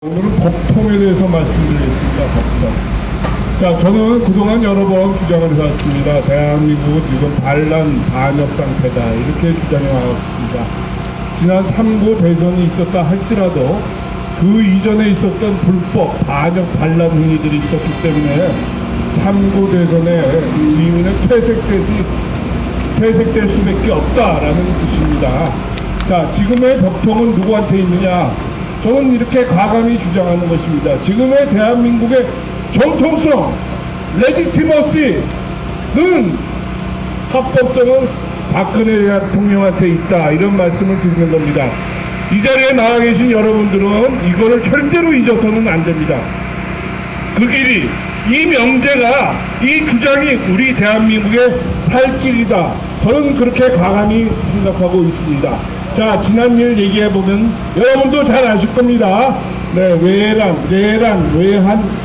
오늘은 법통에 대해서 말씀드리겠습니다. 법통. 자, 저는 그동안 여러 번 주장을 해왔습니다. 대한민국은 지금 반란, 반역 상태다. 이렇게 주장해 왔습니다. 지난 3구 대선이 있었다 할지라도 그 이전에 있었던 불법, 반역, 반란 행위들이 있었기 때문에 3구 대선의 기민은 퇴색될 수밖에 없다라는 뜻입니다. 자, 지금의 법통은 누구한테 있느냐? 저는 이렇게 과감히 주장하는 것입니다. 지금의 대한민국의 정통성, 레지티머시는 합법성은 박근혜 대통령한테 있다. 이런 말씀을 드리는 겁니다. 이 자리에 나와 계신 여러분들은 이거를 절대로 잊어서는 안 됩니다. 그 길이, 이 명제가, 이 주장이 우리 대한민국의 살 길이다. 저는 그렇게 과감히 생각하고 있습니다. 자, 지난 일 얘기해보면 여러분도 잘 아실 겁니다. 네, 외한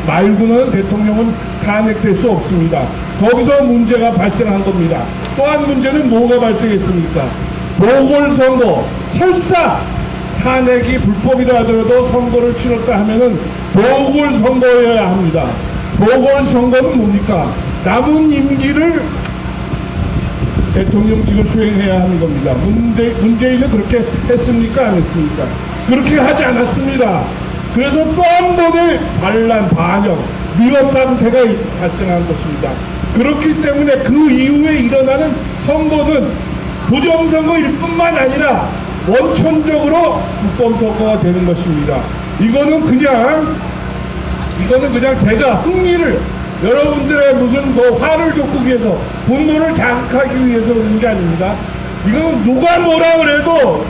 말고는 대통령은 탄핵될 수 없습니다. 거기서 문제가 발생한 겁니다. 또한 문제는 뭐가 발생했습니까? 보궐선거, 설사 탄핵이 불법이라 하더라도 선거를 치렀다 하면은 보궐선거여야 합니다. 보궐선거는 뭡니까? 남은 임기를 대통령직을 수행해야 하는 겁니다. 문재인은 그렇게 했습니까? 안 했습니까? 그렇게 하지 않았습니다. 그래서 또 한 번의 반란, 반역, 위협 상태가 발생한 것입니다. 그렇기 때문에 그 이후에 일어나는 선거는 부정선거일 뿐만 아니라 원천적으로 불법선거가 되는 것입니다. 이거는 그냥 제가 흥미를, 여러분들의 무슨 화를 돋구기 위해서, 분노를 자극하기 위해서 그런 게 아닙니다. 이건 누가 뭐라 그래도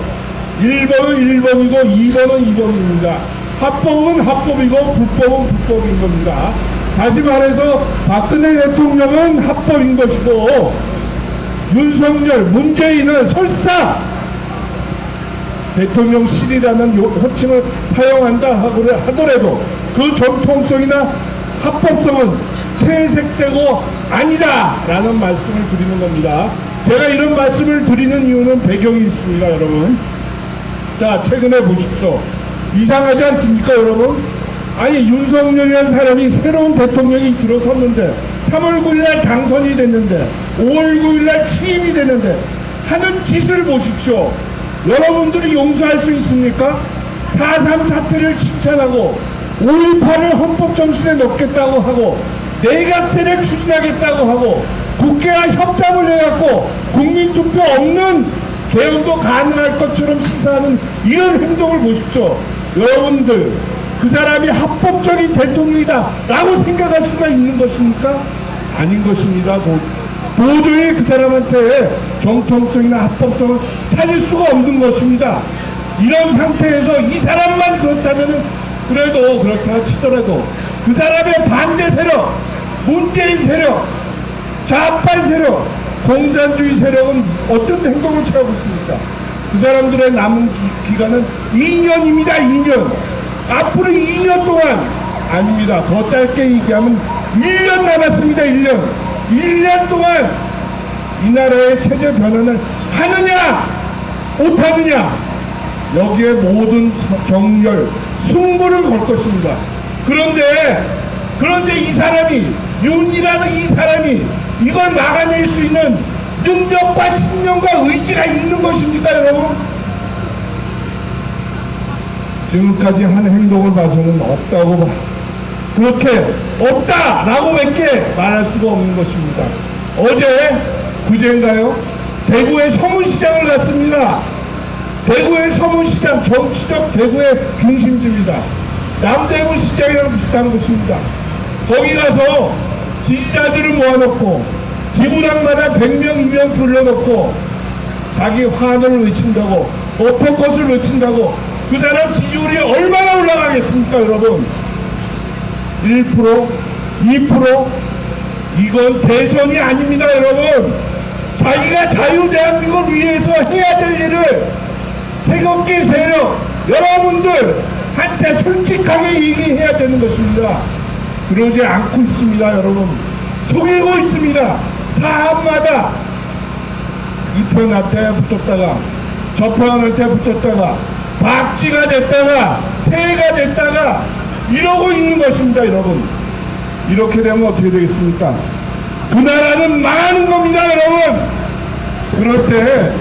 1번은 1번이고 2번은 2번입니다. 합법은 합법이고 불법은 불법인 겁니다. 다시 말해서 박근혜 대통령은 합법인 것이고 윤석열, 문재인은 설사 대통령실이라는 호칭을 사용한다 하더라도 그 정통성이나 합법성은 퇴색되고 아니다 라는 말씀을 드리는 겁니다. 제가 이런 말씀을 드리는 이유는 배경이 있습니다. 여러분, 자, 최근에 보십시오. 이상하지 않습니까? 여러분, 아니 윤석열이라는 사람이 새로운 대통령이 들어섰는데 3월 9일날 당선이 됐는데 5월 9일날 취임이 됐는데 하는 짓을 보십시오. 여러분들이 용서할 수 있습니까? 4.3 사태를 칭찬하고 5.18을 헌법정신에 넣겠다고 하고 내각제를 추진하겠다고 하고 국회와 협상을 해갖고 국민투표 없는 개헌도 가능할 것처럼 시사하는 이런 행동을 보십시오. 여러분들, 그 사람이 합법적인 대통령이다 라고 생각할 수가 있는 것입니까? 아닌 것입니다. 도저히 그 사람한테 정통성이나 합법성을 찾을 수가 없는 것입니다. 이런 상태에서 이 사람만 그렇다면 그래도 그렇다 치더라도 그 사람의 반대 세력, 문재인 세력, 좌빨 세력, 공산주의 세력은 어떤 행동을 취하고 있습니까? 그 사람들의 남은 기간은 2년입니다. 2년. 앞으로 2년 동안, 아닙니다. 더 짧게 얘기하면 1년 남았습니다. 1년. 1년 동안 이 나라의 체제 변환을 하느냐 못하느냐, 여기에 모든 정렬, 승부를 걸 것입니다. 그런데 이 사람이, 윤이라는 이 사람이 이걸 막아낼 수 있는 능력과 신념과 의지가 있는 것입니까, 여러분? 지금까지 한 행동을 봐서는 없다고 봐. 그렇게 없다라고 밖에 말할 수가 없는 것입니다. 그제인가요? 대구의 서문시장을 갔습니다. 대구의 서문시장, 정치적 대구의 중심지입니다. 남대구 시장이랑 비슷한 곳입니다. 거기 가서 지지자들을 모아놓고 지구당마다 100명, 2명 불러놓고 자기 환호를 외친다고, 어퍼컷을 외친다고 그 사람 지지율이 얼마나 올라가겠습니까, 여러분? 1%, 2%? 이건 대선이 아닙니다, 여러분. 자기가 자유대한민국을 위해서 해야 될 일을 태극기 세력, 여러분들한테 솔직하게 얘기해야 되는 것입니다. 그러지 않고 있습니다, 여러분. 속이고 있습니다. 사안마다 이 편한테 붙었다가 저 편한테 붙었다가 박쥐가 됐다가 폐해가 됐다가 이러고 있는 것입니다, 여러분. 이렇게 되면 어떻게 되겠습니까? 그 나라는 망하는 겁니다, 여러분. 그럴 때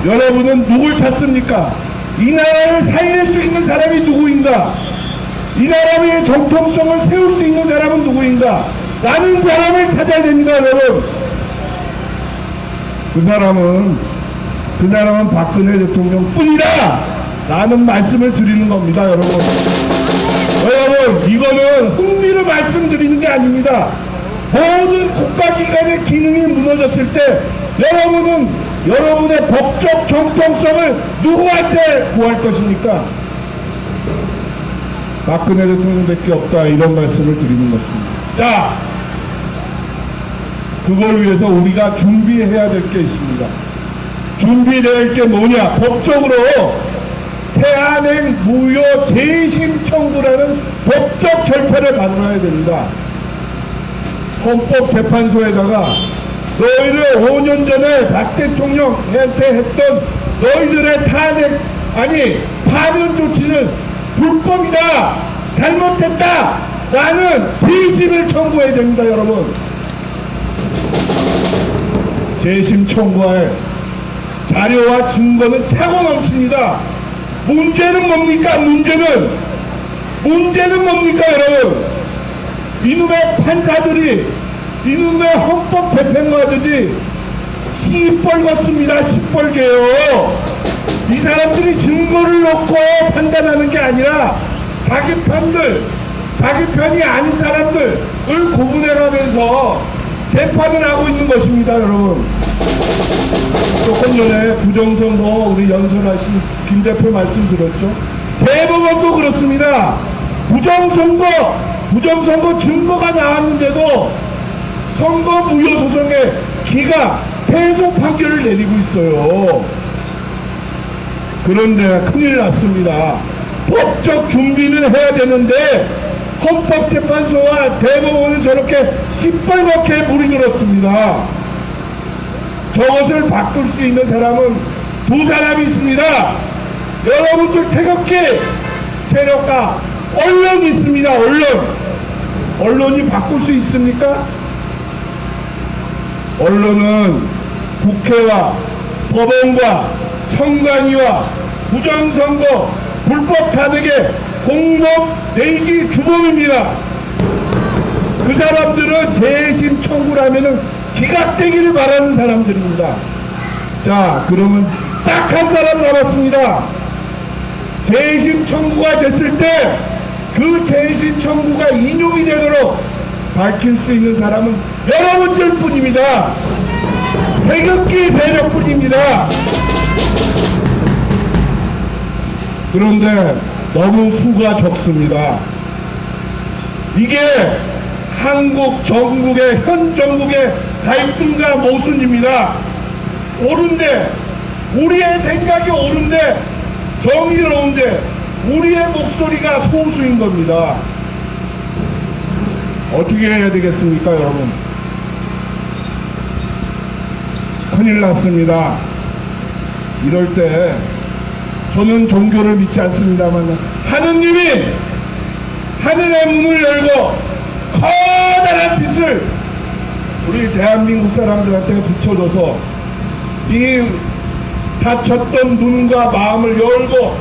여러분은 누굴 찾습니까? 이 나라를 살릴 수 있는 사람이 누구인가? 이 나라의 정통성을 세울 수 있는 사람은 누구인가? 라는 사람을 찾아야 됩니다, 여러분. 그 사람은 박근혜 대통령뿐이다! 라는 말씀을 드리는 겁니다, 여러분. 여러분, 이거는 흥미로 말씀드리는 게 아닙니다. 모든 국가기관의 기능이 무너졌을 때 여러분은 여러분의 법적 정통성을 누구한테 구할 것입니까? 박근혜 대통령밖에 없다, 이런 말씀을 드리는 것입니다. 자, 그걸 위해서 우리가 준비해야 될 게 있습니다. 준비될 게 뭐냐? 법적으로 태안행 무효 재심 청구라는 법적 절차를 마련해야 됩니다. 헌법재판소에다가 너희를 5년 전에 박 대통령한테 했던 너희들의 탄핵, 아니 파면 조치는 불법이다, 잘못했다 라는 재심을 청구해야 됩니다, 여러분. 재심 청구할 자료와 증거는 차고 넘칩니다. 문제는 뭡니까? 문제는 뭡니까, 여러분? 이놈의 판사들이, 이놈의 헌법재판관들이 시뻘겋습니다. 시뻘개요. 이 사람들이 증거를 놓고 판단하는 게 아니라 자기 편이 아닌 사람들을 고분해가면서 재판을 하고 있는 것입니다, 여러분. 조금 전에 부정선거 우리 연설하신 김 대표 말씀 들었죠? 대법원도 그렇습니다. 부정선거 증거가 나왔는데도 선거 무효 소송의 기각 패소 판결을 내리고 있어요. 그런데 큰일 났습니다. 법적 준비는 해야 되는데 헌법재판소와 대법원은 저렇게 시뻘겋게 물이 들었습니다. 저것을 바꿀 수 있는 사람은 두 사람이 있습니다. 여러분들 태극기 세력과 언론이 있습니다. 언론이 바꿀 수 있습니까? 언론은 국회와 법원과 선관위와 부정선거 불법 탄핵의 공범 내지 주범입니다. 그 사람들은 재심 청구를 하면은 기각되기를 바라는 사람들입니다. 자, 그러면 딱 한 사람 남았습니다. 재심 청구가 됐을 때 그 재심 청구가 인용이 되도록 밝힐 수 있는 사람은 여러분들 뿐입니다. 태극기 세력뿐입니다. 그런데 너무 수가 적습니다. 이게 한국 전국의 현 정국의 갈등과 모순입니다. 옳은데, 우리의 생각이 옳은데, 정의로운데 우리의 목소리가 소수인 겁니다. 어떻게 해야 되겠습니까, 여러분? 큰일 났습니다. 이럴 때 저는 종교를 믿지 않습니다만 하느님이 하늘의 문을 열고 커다란 빛을 우리 대한민국 사람들한테 붙여줘서 이 닫혔던 눈과 마음을 열고,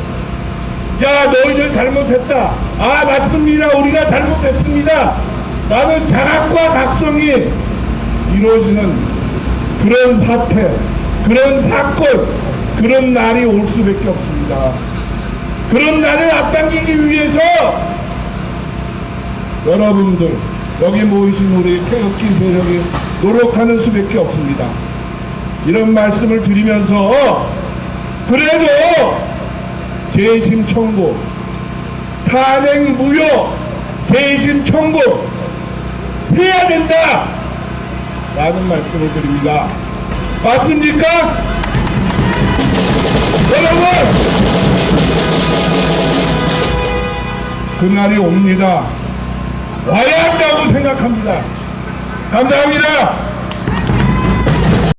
야, 너희들 잘못했다. 아, 맞습니다. 우리가 잘못했습니다. 라는 자각과 각성이 이루어지는 그런 사태, 그런 사건, 그런 날이 올 수밖에 없습니다. 그런 날을 앞당기기 위해서 여러분들, 여기 모이신 우리 태극기 세력이 노력하는 수밖에 없습니다. 이런 말씀을 드리면서 그래도 재심 청구, 탄핵 무효 재심 청구 해야 된다 라는 말씀을 드립니다. 맞습니까? 여러분, 그날이 옵니다. 와야 한다고 생각합니다. 감사합니다.